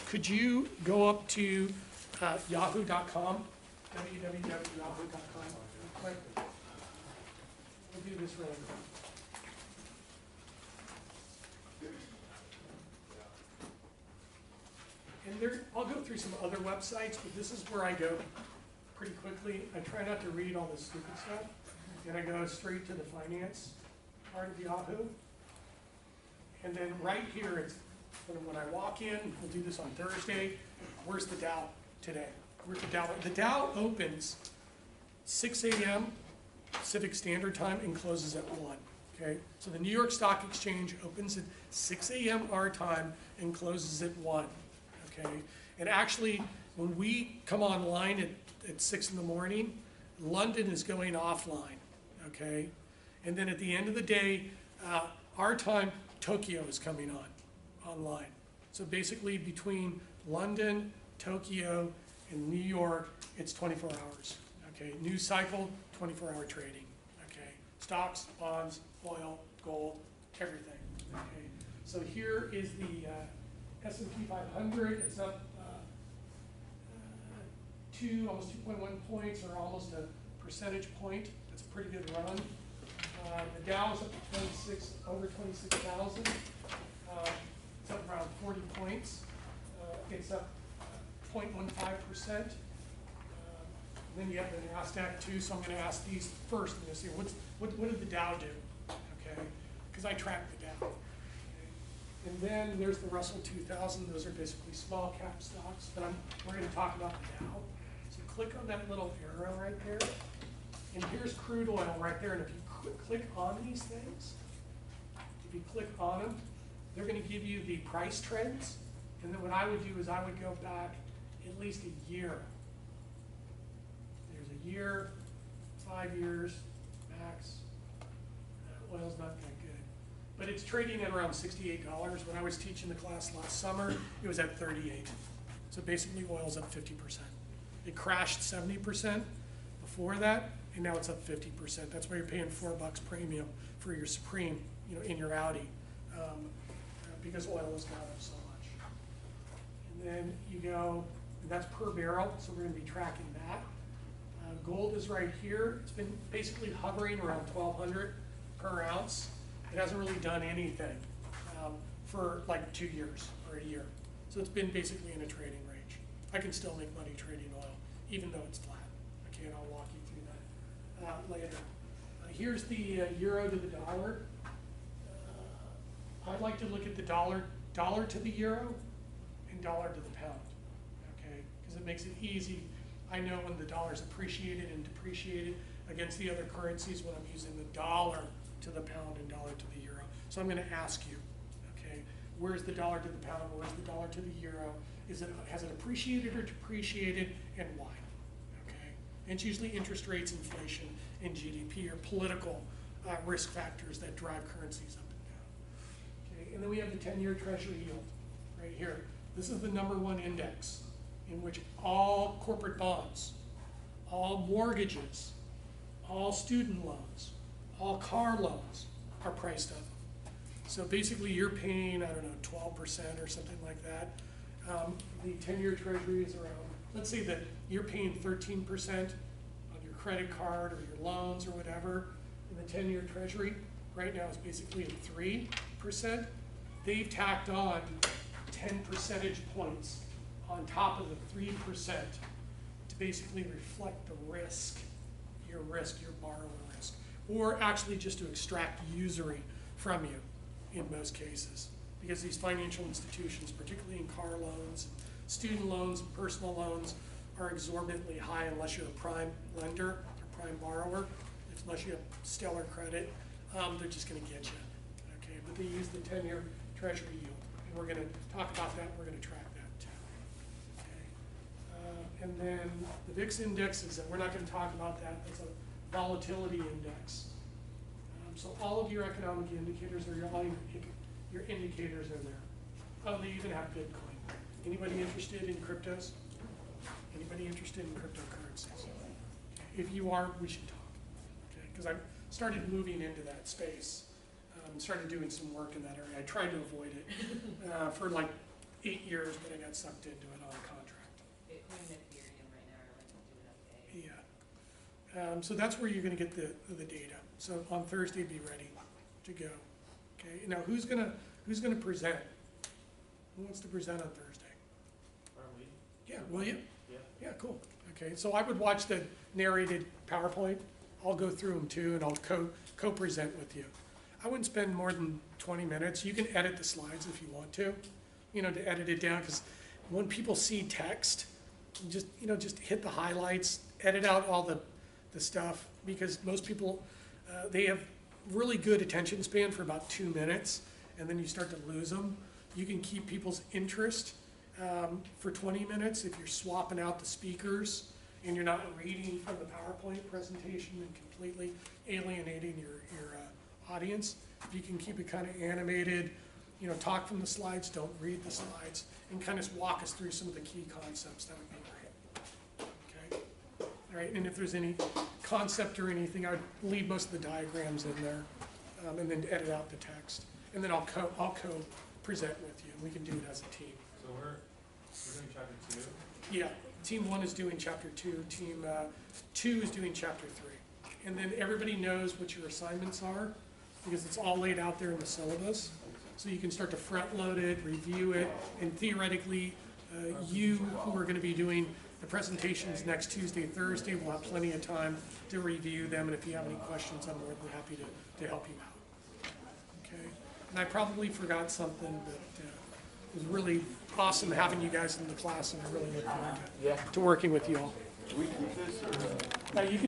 could you go up to yahoo.com, www.yahoo.com? We'll do this really quick. And there, I'll go through some other websites, but this is where I go pretty quickly. I try not to read all this stupid stuff, and I go straight to the finance part of Yahoo. And then right here, it's when I walk in, we'll do this on Thursday, where's the Dow today? Where's the Dow? The Dow opens 6 a.m. Pacific Standard Time and closes at 1. Okay, so the New York Stock Exchange opens at 6 a.m. our time and closes at 1. Okay, and actually, when we come online at 6 in the morning, London is going offline. Okay, and then at the end of the day, our time, Tokyo is coming online. So basically, between London, Tokyo, and New York, it's 24 hours. Okay, news cycle, 24-hour trading. Okay, stocks, bonds, oil, gold, everything. Okay, so here is the S&P 500. It's up almost 2.1 points, or almost a percentage point. That's a pretty good run. The Dow is up to over 26,000. It's up around 40 points. It's up 0.15%. Then you have the NASDAQ too, so I'm going to ask these first. I'm going to see what did the Dow do, okay? Because I track the Dow. Okay? And then there's the Russell 2000. Those are basically small cap stocks, but we're going to talk about the Dow. So click on that little arrow right there, and here's crude oil right there, and if you click on these things, if you click on them, they're gonna give you the price trends, and then what I would do is I would go back at least a year. There's a year, 5 years, max. Oil's not that good. But it's trading at around $68. When I was teaching the class last summer, it was at 38. So basically oil's up 50%. It crashed 70% before that, and now it's up 50%. That's why you're paying $4 premium for your Supreme, you know, in your Audi, because oil has gone up so much. And then you go, and that's per barrel, so we're gonna be tracking that. Gold is right here. It's been basically hovering around 1,200 per ounce. It hasn't really done anything for like 2 years or a year. So it's been basically in a trading range. I can still make money trading oil, even though it's flat. Okay, and I'll walk you through that later. Here's the euro to the dollar. I'd like to look at the dollar to the euro and dollar to the pound, okay? Because it makes it easy. I know when the dollar's appreciated and depreciated against the other currencies when I'm using the dollar to the pound and dollar to the euro. So I'm gonna ask you, okay, where's the dollar to the pound, where's the dollar to the euro? Has it appreciated or depreciated, and why? Okay, and it's usually interest rates, inflation, and GDP, or political risk factors that drive currencies up and down. Okay, and then we have the 10-year Treasury yield right here. This is the #1 index in which all corporate bonds, all mortgages, all student loans, all car loans are priced up. So basically you're paying, I don't know, 12% or something like that. The 10-year Treasury is around, let's say that you're paying 13% on your credit card or your loans or whatever, and the 10-year Treasury right now is basically at 3%. They've tacked on 10 percentage points on top of the 3% to basically reflect the risk, your borrower risk, or actually just to extract usury from you in most cases. Because these financial institutions, particularly in car loans, student loans, personal loans, are exorbitantly high unless you're a prime lender or prime borrower. Unless you have stellar credit, they're just gonna get you, okay? But they use the 10-year Treasury yield, and we're gonna talk about that, we're gonna track that too, okay? And then the VIX index is, we're not gonna talk about that, that's a volatility index. So all of your economic indicators are your indicators are there. Oh, they even have Bitcoin. Anybody interested in cryptos? Anybody interested in cryptocurrencies? Okay. If you are, we should talk. Okay, because I started moving into that space. Started doing some work in that area. I tried to avoid it for like 8 years, but I got sucked into it on a contract. Bitcoin and Ethereum right now are like doing okay. Yeah. So that's where you're going to get the data. So on Thursday, be ready to go. Okay. Now, who's gonna present? Who wants to present on Thursday? Aren't we? Yeah, will you? Yeah. Yeah, cool. Okay, so I would watch the narrated PowerPoint. I'll go through them too, and I'll co-present with you. I wouldn't spend more than 20 minutes. You can edit the slides if you want to, to edit it down, because when people see text, just hit the highlights, edit out all the stuff, because most people, they have really good attention span for about 2 minutes, and then you start to lose them. You can keep people's interest for 20 minutes if you're swapping out the speakers and you're not reading from the PowerPoint presentation and completely alienating your audience. If you can keep it kind of animated, talk from the slides, don't read the slides, and kind of walk us through some of the key concepts, that would be great. Okay? All right, and if there's any concept or anything, I would leave most of the diagrams in there, and then edit out the text. And then I'll co-present with you, and we can do it as a team. So we're doing chapter 2? Yeah, team 1 is doing chapter 2, team 2 is doing chapter 3. And then everybody knows what your assignments are, because it's all laid out there in the syllabus. So you can start to front load it, review it, and theoretically, you who are gonna be doing the presentations next Tuesday, Thursday, will have plenty of time to review them, and if you have any questions, I'm more than happy to help you out. Okay, and I probably forgot something, but it was really awesome having you guys in the class, and I really look forward to working with you all. Do we keep this or? Now, you can